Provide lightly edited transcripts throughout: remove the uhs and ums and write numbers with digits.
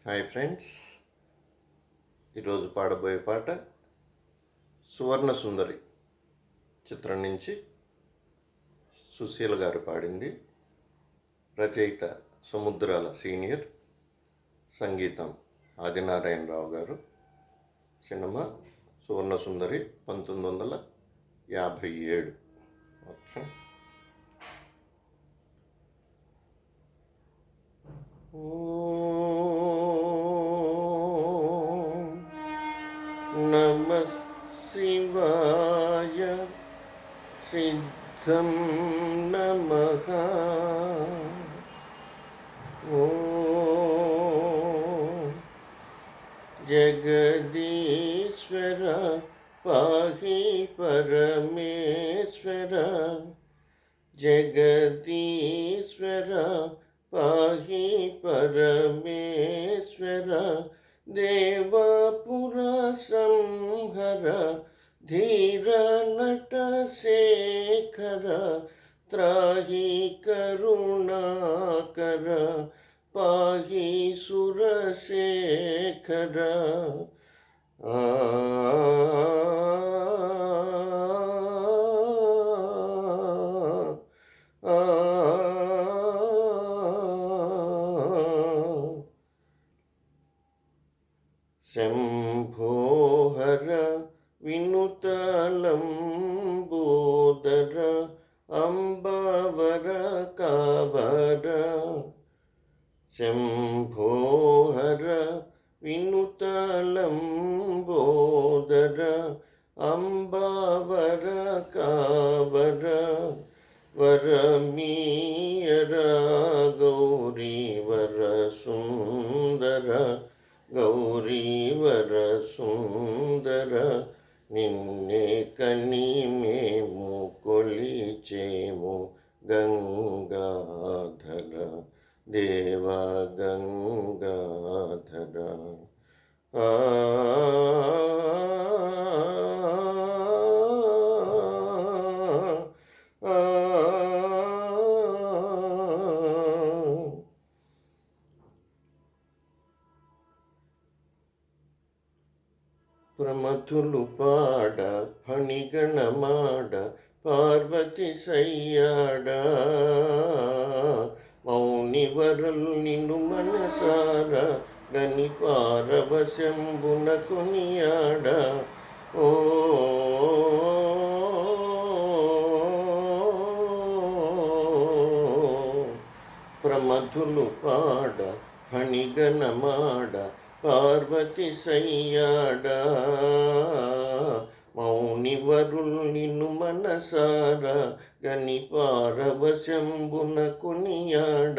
Hi friends, ఈరోజు పాడబోయే పాట సువర్ణ సుందరి చిత్రం నుంచి సుశీల గారు పాడింది. రచయిత సముద్రాల సీనియర్, సంగీతం ఆదినారాయణరావు గారు. సినిమా సువర్ణ సుందరి 1957. ఓకే. నమః శివాయ సిద్ధం నమః. ఓం జగదీశ్వర పాహి పరమేశ్వర, జగదీశ్వర పాహి పరమేశ్వర, దేవపుర సంహర ధీర నట శేఖర, త్రాహి కరుణాకర పాహి సురశేఖర. శంభోహర వినుతలంబోదర, అంబవర కావర. శంభోహర వినుతలంబోదర, అంబవర కావర. వరమీయర గౌరీవర సుందర, గౌరీవర సుందర. నిన్నే కని మేము కొలిచేము గంగాధర, దేవ గంగాధర. ప్రమథులు పాడ ఫణిగణమాడ పార్వతి సయ్యాడ, మౌనివరుల్ నిన్ను మనసార గని పారవశంబున కొనియాడ. ఓ ప్రమథులు పాడ ఫణిగణమాడ పార్వతి సయ్యాడ, మౌనివరుల్ నిన్ను మనసార గని పారవశంబున కొనియాడ.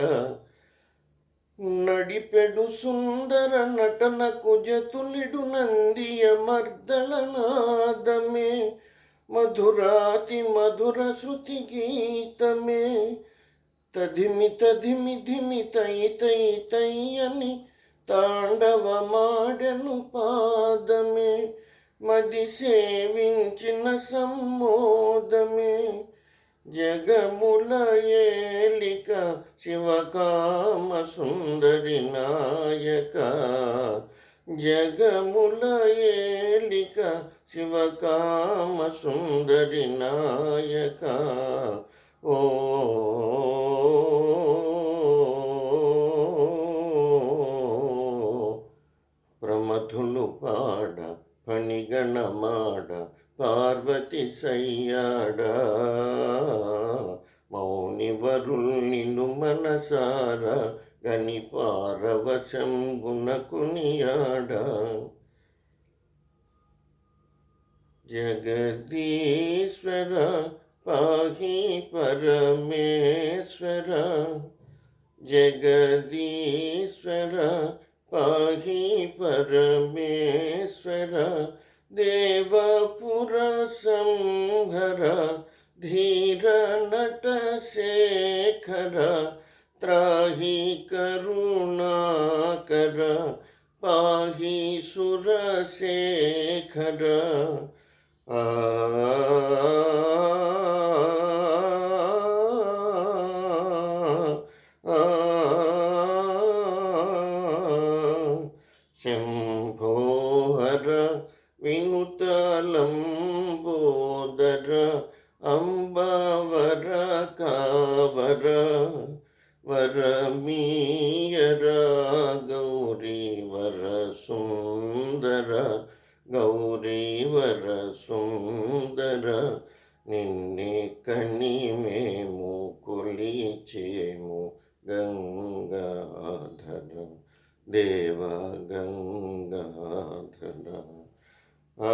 నడిపెడు సుందర నటన కుజతులిడు నందియ మర్దళనాదమే, మధురాతి మధుర శృతి గీతమే. తధిమి తధిమి ధిమి తై తై తై అని తాండవమాడెను పాదమే, మది సేవించిన సమ్మోదమే. జగముల ఏలిక శివకామ సుందరి నాయక, జగముల ఏలిక శివకామ సుందరి నాయక. ఓ ప్రమథులు పాడ ఫణిగణమాడ పార్వతి సయ్యాడ, మౌనివరుల్ నిన్ను మనసార గని పారవశంబున కొనియాడ. జగదీశ్వర పాహి పరమేశ్వర, జగదీశ్వర పాహి పరమేశ్వర, దేవపుర సంహర ధీర నట శేఖర, త్రాహి కరుణాకర పాహి సురశేఖర. శంభో హర వినుతలంబోదర అంబవర కావర వరమీయర గౌరీ వర సుందర గౌరీ వర సుందర నిన్నే కని మేము కొలిచేము గంగాధర దేవ గంగాధర ఆ